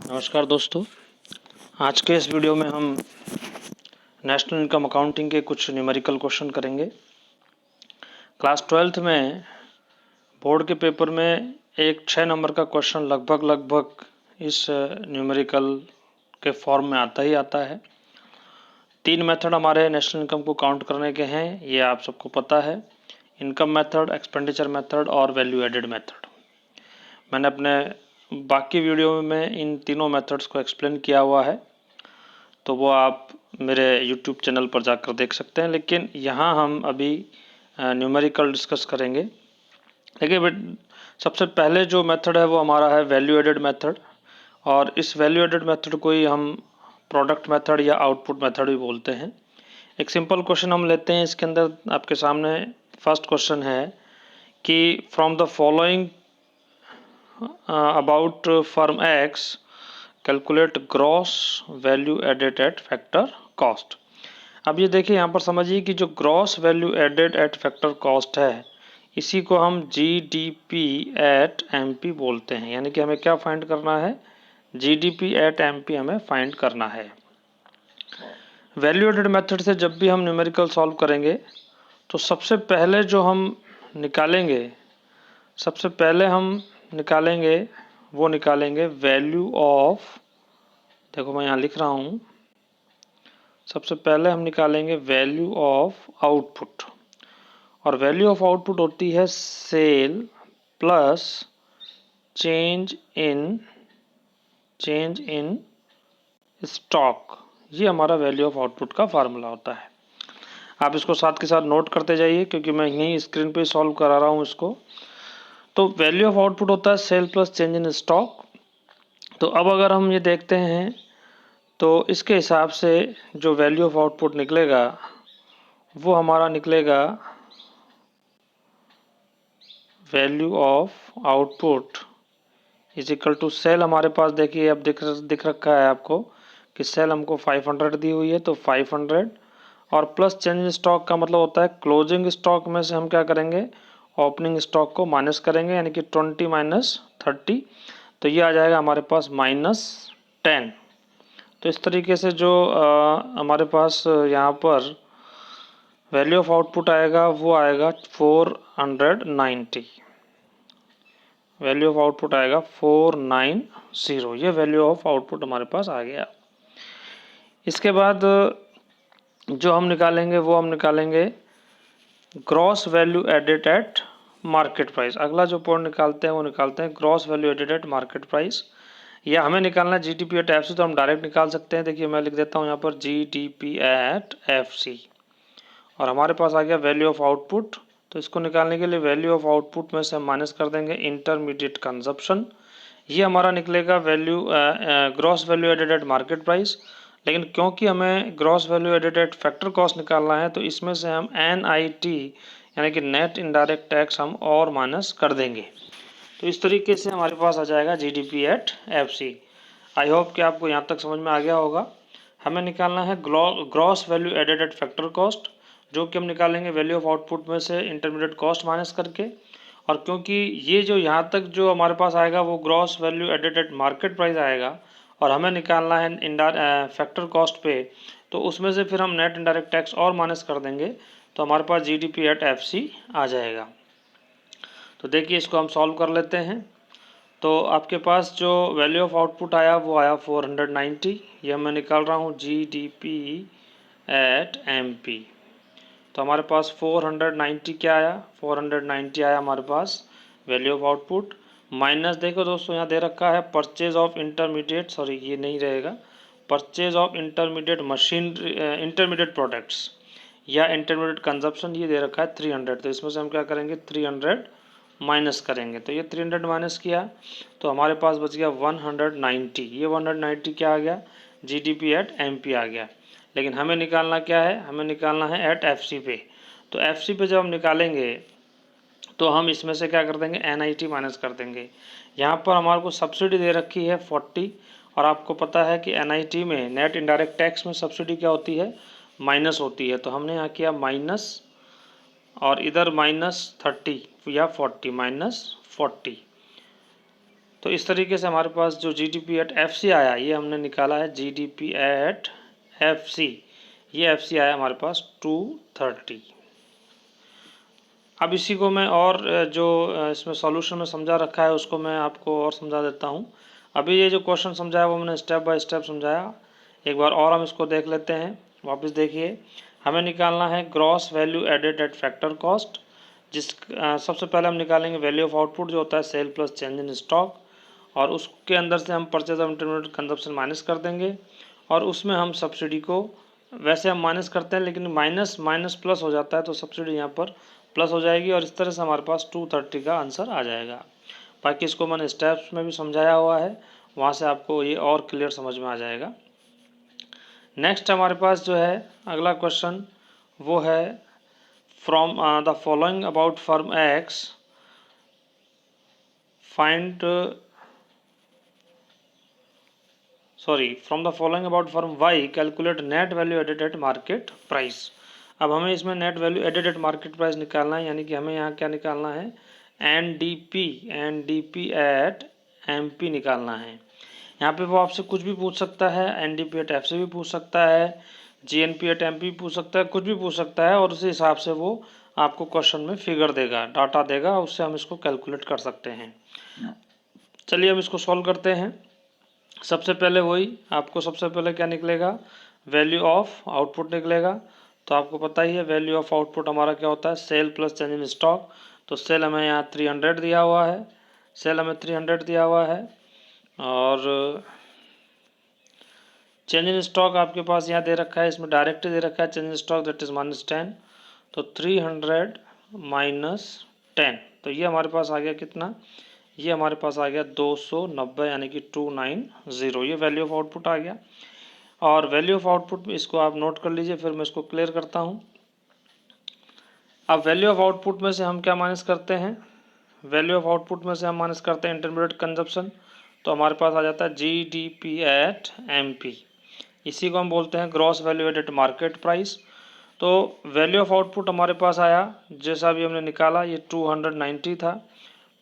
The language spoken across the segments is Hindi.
नमस्कार दोस्तों, आज के इस वीडियो में हम नेशनल इनकम अकाउंटिंग के कुछ न्यूमेरिकल क्वेश्चन करेंगे। क्लास 12th में बोर्ड के पेपर में एक 6 नंबर का क्वेश्चन लगभग इस न्यूमेरिकल के फॉर्म में आता ही आता है। 3 मेथड हमारे नेशनल इनकम को काउंट करने के हैं, ये आप सबको पता है। इनकम मेथड, एक्सपेंडिचर मेथड और वैल्यू एडेड मेथड। मैंने अपने बाकी वीडियो में इन तीनों मेथड्स को एक्सप्लेन किया हुआ है, तो वो आप मेरे YouTube चैनल पर जाकर देख सकते हैं। लेकिन यहाँ हम अभी न्यूमेरिकल डिस्कस करेंगे। देखिए, सबसे पहले जो मेथड है वो हमारा है वैल्यू एडेड मेथड, और इस वैल्यू एडेड मेथड को ही हम प्रोडक्ट मेथड या आउटपुट मेथड भी बोलते हैं। एक सिंपल क्वेश्चन हम लेते हैं। इसके अंदर आपके सामने फर्स्ट क्वेश्चन है कि from the following about firm X calculate gross value added at factor cost. अब ये देखिए, यहाँ पर समझिए कि जो gross value added at factor cost है, इसी को हम जीडीपी एट एमपी बोलते हैं। यानी कि हमें क्या फाइंड करना है? जीडीपी एट एमपी हमें फाइंड करना है। वैल्यू एडेड मेथड से जब भी हम न्यूमेरिकल सॉल्व करेंगे तो सबसे पहले जो हम निकालेंगे वो निकालेंगे वैल्यू ऑफ, देखो मैं यहाँ लिख रहा हूँ, सबसे पहले हम निकालेंगे वैल्यू ऑफ आउटपुट। और वैल्यू ऑफ आउटपुट होती है sale plus change in stock. ये हमारा वैल्यू ऑफ आउटपुट का फार्मूला होता है। आप इसको साथ के साथ नोट करते जाइए, क्योंकि मैं यहीं स्क्रीन पे सॉल्व करा रहा हूँ इसको। तो वैल्यू ऑफ आउटपुट होता है sale plus change in stock. तो अब अगर हम ये देखते हैं तो इसके हिसाब से जो वैल्यू ऑफ आउटपुट निकलेगा वो हमारा निकलेगा value of output is equal to sale. हमारे पास देखिए अब दिख रखा है आपको कि सेल हमको 500 दी हुई है, तो 500 और प्लस चेंज स्टॉक का मतलब होता है क्लोजिंग स्टॉक में से हम क्या करेंगे? ओपनिंग स्टॉक को माइनस करेंगे, यानी कि 20 माइनस 30, तो ये आ जाएगा हमारे पास -10। तो इस तरीके से जो हमारे पास यहाँ पर वैल्यू ऑफ आउटपुट आएगा वो आएगा 490। वैल्यू ऑफ आउटपुट आएगा 490। ये वैल्यू ऑफ आउटपुट हमारे पास आ गया। इसके बाद जो हम निकालेंगे वो हम निकालेंगे gross value added at market price. अगला जो पॉइंट निकालते हैं वो निकालते हैं gross value added at market price, या हमें निकालना है जीडीपी एट एफसी, तो हम डायरेक्ट निकाल सकते हैं। देखिए मैं लिख देता हूँ यहाँ पर जीडीपी एट एफसी, और हमारे पास आ गया वैल्यू ऑफ आउटपुट। तो इसको निकालने के लिए वैल्यू ऑफ आउटपुट में से हम माइनस कर देंगे इंटरमीडिएट कंजप्शन। ये हमारा निकलेगा value gross value added at market price. लेकिन क्योंकि हमें gross value added at factor cost निकालना है, तो इसमें से हम एनआईटी यानी कि नेट इनडायरेक्ट टैक्स हम और माइनस कर देंगे। तो इस तरीके से हमारे पास आ जाएगा GDP at FC. I hope कि आपको यहाँ तक समझ में आ गया होगा। हमें निकालना है gross value added at factor cost, जो कि हम निकालेंगे वैल्यू ऑफ आउटपुट में से इंटरमीडिएट कॉस्ट माइनस करके। और क्योंकि ये जो यहाँ तक जो हमारे पास आएगा वो gross value added at market price आएगा, और हमें निकालना है फैक्टर कॉस्ट पे, तो उसमें से फिर हम नेट इनडायरेक्ट टैक्स और माइनस कर देंगे, तो हमारे पास जीडीपी एट एफसी आ जाएगा। तो देखिए इसको हम सॉल्व कर लेते हैं। तो आपके पास जो वैल्यू ऑफ आउटपुट आया वो आया 490। ये मैं निकाल रहा हूँ जीडीपी एट एमपी। तो हमारे पास 490 क्या आया? 490 आया हमारे पास वैल्यू ऑफ आउटपुट, माइनस देखो दोस्तों यहाँ दे रखा है परचेज ऑफ इंटरमीडिएट, सॉरी ये नहीं रहेगा, purchase of intermediate machine intermediate products या इंटरमीडिएट कंजप्शन, ये दे रखा है 300। तो इसमें से हम क्या करेंगे? 300 माइनस करेंगे। तो ये 300 माइनस किया तो हमारे पास बच गया 190। ये 190 क्या आ गया? जीडीपी एट एमपी आ गया। लेकिन हमें निकालना क्या है? हमें निकालना है एट एफसी पे। तो एफसी पे जब हम निकालेंगे तो हम इसमें से क्या कर देंगे? एनआईटी माइनस कर देंगे। यहाँ पर हमारे को सब्सिडी दे रखी है 40, और आपको पता है कि एनआईटी में नेट इनडायरेक्ट टैक्स में सब्सिडी क्या होती है? माइनस होती है। तो हमने यहाँ किया माइनस, और इधर -30 या 40, -40। तो इस तरीके से हमारे पास जो जीडीपी एट एफसी आया, ये हमने निकाला है जीडीपी एट एफसी, ये एफसी आया हमारे पास 230। अब इसी को मैं और जो इसमें सॉल्यूशन में समझा रखा है उसको मैं आपको और समझा देता हूँ। अभी ये जो क्वेश्चन समझाया वो मैंने स्टेप बाय स्टेप समझाया, एक बार और हम इसको देख लेते हैं। वापस देखिए, हमें निकालना है gross value added at factor cost, सबसे पहले हम निकालेंगे वैल्यू ऑफ आउटपुट जो होता है sale plus change in stock, और उसके अंदर से हम purchase of intermediate consumption minus कर देंगे, और उसमें हम सब्सिडी को, वैसे हम माइनस करते हैं लेकिन माइनस माइनस प्लस हो जाता है तो सब्सिडी यहाँ पर प्लस हो जाएगी, और इस तरह से हमारे पास 230 का आंसर आ जाएगा। बाकी इसको मैंने स्टेप्स में भी समझाया हुआ है, वहाँ से आपको ये और क्लियर समझ में आ जाएगा। नेक्स्ट हमारे पास जो है अगला क्वेश्चन वो है from the following about firm X find from the following about firm Y calculate net value added at market price. अब हमें इसमें net value added at market price निकालना है, यानी कि हमें यहाँ क्या निकालना है, एनडीपी एट एमपी निकालना है। यहाँ पे वो आपसे कुछ भी पूछ सकता है, एनडीपी एट एफ से भी पूछ सकता है, जीएनपी एट एमपी पूछ सकता है, कुछ भी पूछ सकता है, और उसी हिसाब से वो आपको क्वेश्चन में फिगर देगा, डाटा देगा, उससे हम इसको कैलकुलेट कर सकते हैं। चलिए हम इसको सॉल्व करते हैं। सबसे पहले वही आपको सबसे पहले क्या निकलेगा, वैल्यू ऑफ आउटपुट निकलेगा। तो आपको पता ही है वैल्यू ऑफ आउटपुट हमारा क्या होता है, sale plus change in stock. तो सेल हमें यहाँ 300 दिया हुआ है, सेल हमें 300 दिया हुआ है, और चेंज इन स्टॉक आपके पास यहाँ दे रखा है, इसमें डायरेक्ट दे रखा है change in stock that is -10। तो 300 माइनस 10, तो ये हमारे पास आ गया कितना, ये हमारे पास आ गया 290, यानी कि 290, ये वैल्यू ऑफ आउटपुट आ गया। और वैल्यू ऑफ आउटपुट इसको आप नोट कर लीजिए, फिर मैं इसको क्लियर करता हूँ। अब वैल्यू ऑफ आउटपुट में से हम क्या माइनस करते हैं, वैल्यू ऑफ आउटपुट में से हम माइनस करते हैं इंटरमीडिएट कंजप्शन, तो हमारे पास आ जाता है जीडीपी एट एमपी, इसी को हम बोलते हैं gross value added market price. तो वैल्यू ऑफ आउटपुट हमारे पास आया, जैसा भी हमने निकाला, ये 290 था।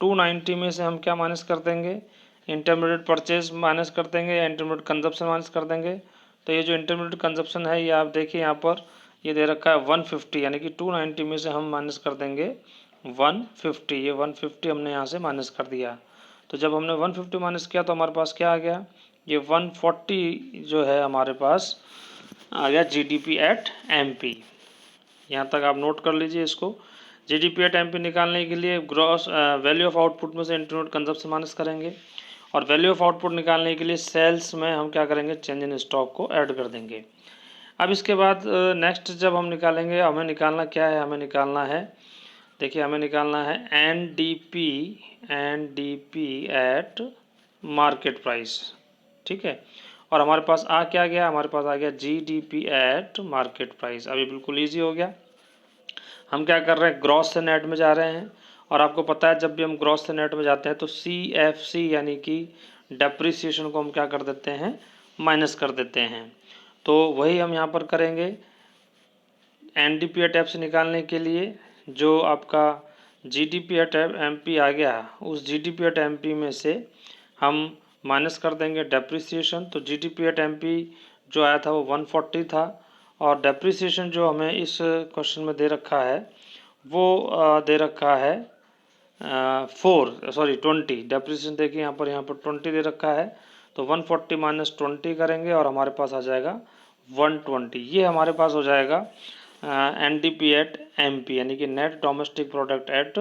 290 में से हम क्या माइनस कर देंगे, इंटरमीडिएट परचेज माइनस कर देंगे, या इंटरमीडिएट कंजप्शन माइनस कर देंगे। तो ये जो इंटरमीडिएट कंजप्शन है, ये आप देखिए यहाँ पर ये दे रखा है 150, यानी कि 290 में से हम माइनस कर देंगे 150, ये 150 हमने यहाँ से माइनस कर दिया। तो जब हमने 150 माइनस किया तो हमारे पास क्या आ गया, ये 140 जो है हमारे पास आ गया जीडीपी एट एमपी। यहाँ तक आप नोट कर लीजिए इसको। जीडीपी एट एमपी निकालने के लिए ग्रॉस वैल्यू ऑफ आउटपुट में से इंटरमीडिएट कंजप्शन माइनस करेंगे, और वैल्यू ऑफ आउटपुट निकालने के लिए सेल्स में हम क्या करेंगे, चेंज इन स्टॉक को ऐड कर देंगे। अब इसके बाद नेक्स्ट जब हम निकालेंगे, हमें निकालना क्या है, हमें निकालना है, देखिए हमें निकालना है एनडीपी एट मार्केट प्राइस, ठीक है। और हमारे पास आ क्या गया, हमारे पास आ गया जीडीपी एट मार्केट प्राइस। अभी बिल्कुल ईजी हो गया। हम क्या कर रहे हैं, ग्रॉस से नेट में जा रहे हैं, और आपको पता है जब भी हम ग्रॉस से नेट में जाते हैं तो CFC यानी कि डेप्रिसिएशन को हम क्या कर देते हैं, माइनस कर देते हैं। तो वही हम यहाँ पर करेंगे। एनडीपी एट एफ से निकालने के लिए जो आपका जीडीपी एट एमपी आ गया, उस जीडीपी एट एमपी में से हम माइनस कर देंगे डेप्रिसिएशन। तो जीडीपी एट एमपी जो आया था वो 140 था, और डेप्रिसिएशन जो हमें इस क्वेश्चन में दे रखा है वो दे रखा है 20। डेप्रिसिएशन देखिए यहाँ पर 20 दे रखा है। तो 140 माइनस 20 करेंगे और हमारे पास आ जाएगा 120। ये हमारे पास हो जाएगा एनडीपी एट एमपी, यानी कि net domestic product at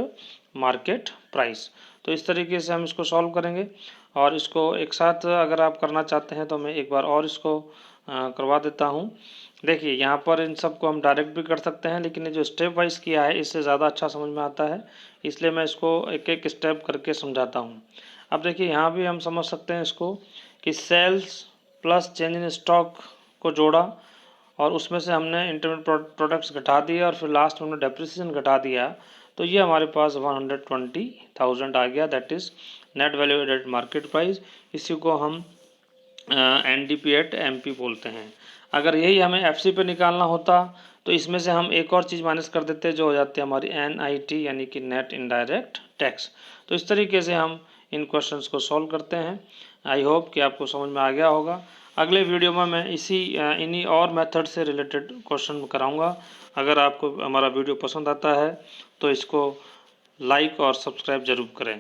market price. तो इस तरीके से हम इसको सॉल्व करेंगे, और इसको एक साथ अगर आप करना चाहते हैं तो मैं एक बार और इसको करवा देता हूँ। देखिए यहाँ पर इन सब को हम डायरेक्ट भी कर सकते हैं, लेकिन ये जो स्टेप वाइज किया है इससे ज़्यादा अच्छा समझ में आता है, इसलिए मैं इसको एक एक स्टेप करके समझाता हूँ। अब देखिए यहाँ भी हम समझ सकते हैं इसको कि sales plus change in stock को जोड़ा, और उसमें से हमने इंटरमीडिएट प्रोडक्ट्स घटा दिए, और फिर लास्ट में हमने डेप्रिसिएशन घटा दिया। तो ये हमारे पास 120,000 आ गया, that is net value added market price. इसी को हम एनडीपी एट एमपी बोलते हैं। अगर यही हमें एफसी पे निकालना होता तो इसमें से हम एक और चीज़ माइनस कर देते जो हो जाती है हमारी NIT, यानी कि नेट इनडायरेक्ट टैक्स। तो इस तरीके से हम इन क्वेश्चंस को सॉल्व करते हैं। आई होप कि आपको समझ में आ गया होगा। अगले वीडियो में मैं इन्हीं और मेथड से रिलेटेड क्वेश्चन कराऊंगा। अगर आपको हमारा वीडियो पसंद आता है तो इसको लाइक और सब्सक्राइब ज़रूर करें।